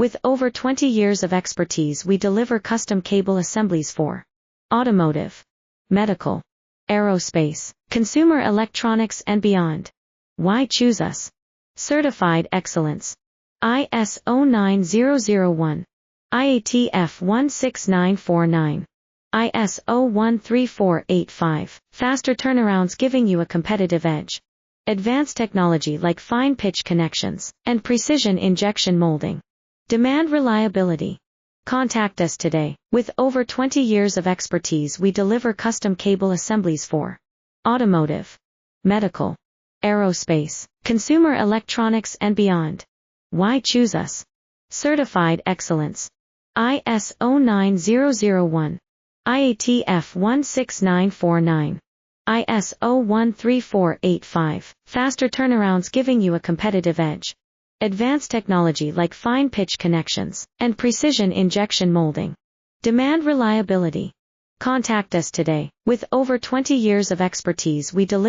With over 20 years of expertise, we deliver custom cable assemblies for automotive, medical, aerospace, consumer electronics and beyond. Why choose us? Certified excellence. ISO 9001. IATF 16949. ISO 13485. Faster turnarounds giving you a competitive edge. Advanced technology like fine pitch connections and precision injection molding. Demand reliability. Contact us today. With over 20 years of expertise, we deliver custom cable assemblies for automotive, medical, aerospace, consumer electronics and beyond. Why choose us? Certified excellence. ISO 9001. IATF 16949. ISO 13485. Faster turnarounds giving you a competitive edge. Advanced technology like fine pitch connections and precision injection molding. Demand reliability. Contact us today. With over 20 years of expertise, we deliver